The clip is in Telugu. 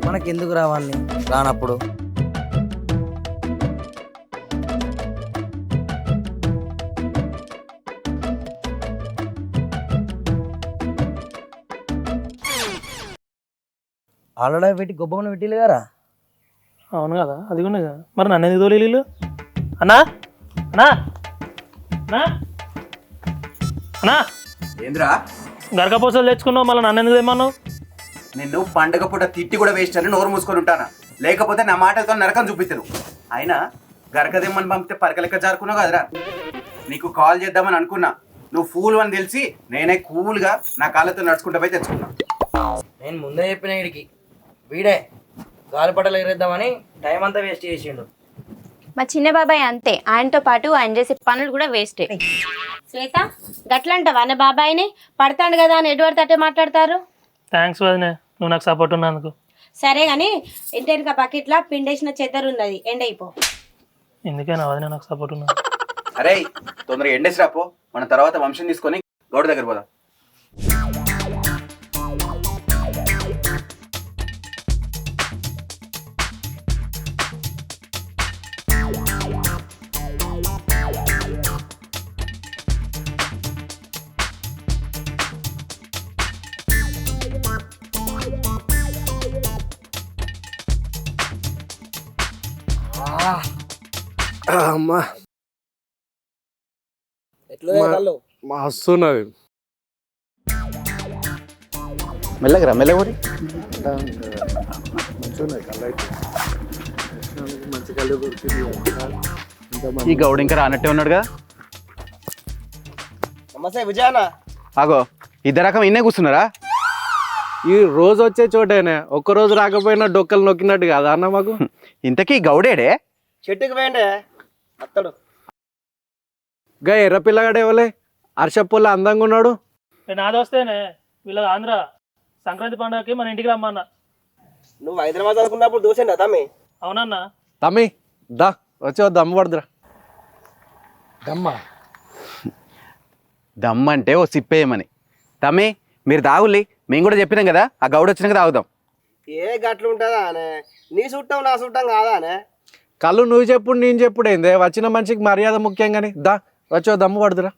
మనకి ఎందుకు రావాలి రానప్పుడు? ఆల్రెడీ పెట్టి గొప్పమని పెట్టిలు గారా? అవును కదా, అది కూడా కదా. మరి నన్ను ఎందుకు తోలేలు? అన్నా అన్నా అన్నా అన్నా, ఏంద్రా గరకపోసలు తెచ్చుకున్నావు, మళ్ళీ నన్ను ఎందుకు తెమ్మన్నావు? నిన్ను పండగ పూట తిట్టి కూడా వేస్ట్ అని నోరు మూసుకొని ఉంటానా, లేకపోతే నా మాటలతో నరకం చూపిస్తారు. అయినా గరకదెమ్మని పంపితే పరకలెక్క జారుకున్నావు కదరా. నీకు కాల్ చేద్దామని అనుకున్నా, నువ్వు ఫూల్ అని తెలిసి నేనే కూల్గా నా కాళ్ళతో నడుచుకుంటూ పోయి తెచ్చుకున్నా. నేను ముందే చెప్పిన వీడికి, వీడే గాలిపటలు ఎగరేద్దామని టైం అంతా వేస్ట్ చేసిండు. మా చిన్న బాబాయ్ అంతే, ఆయనతో పాటు ఆయన చేసే పనులు కూడా వేస్టే. శ్వేత గట్లంటావా అన్న బాబాయిని? పడతాడు కదా అని ఎటువంటి అట్టే మాట్లాడతారు. థ్యాంక్స్ వదినే, నువ్వు నాకు సపోర్ట్ ఉన్నందుకు. సరే గాని ఇంటెనక బకెట్లా పిండేసిన చెద్దరు ఉన్నది, ఎండైపో. ఎందుకైనా వదినే నాకు సపోర్ట్ ఉన్నది. అరే తొందరగా ఎండేసి రాపో, మన తర్వాత వంశం తీసుకొని గౌడ దగ్గర పోదాం. అమ్మా ఎట్లా మస్తున్నది. మెల్లగరా మెల్లగోరి. మంచి కళ్ళు దొరికింది. ఈ గౌడ ఇంకా రానట్టే ఉన్నాడుగా. నమస్తే విజయనా. ఆగో ఇద్దరు రకం ఇన్నే కూర్చున్నారా? ఈ రోజు వచ్చే చోటేనే, ఒక్కరోజు రాకపోయినా డొక్కలు నొక్కినట్టు కదా అన్న మాకు. ఇంతకీ గౌడేడే? చెట్టుకి పోయండి అత్తడు. గా ఎర్ర పిల్లగాడు ఎవలే హర్షప్పుల్ల అందంగా ఉన్నాడు. నాది వస్తేనే వీళ్ళది ఆంధ్ర. సంక్రాంతి పండుగకి మన ఇంటికి రమ్మన్నా. నువ్వు హైదరాబాద్ అనుకున్నప్పుడు దూసండి తమ్మి. అవునన్నా. తమ్మి దా వచ్చి దమ్ము పడుతురా. దమ్మంటే ఓ సిప్పేయమని. తమ్మి మీరు తాగులి, మేము కూడా చెప్పినాం కదా, ఆ గౌడ వచ్చినాక తాగుదాం. ఏ గట్లు ఉంటుందా అనే? నీ చుట్టం నా చుట్టం కాదా అనే? కళ్ళు నువ్వు చెప్పుడు నేను చెప్పుడు ఏందే, వచ్చిన మనిషికి మర్యాద ముఖ్యం కానీ దా వచ్చి దమ్ము పడుతురా.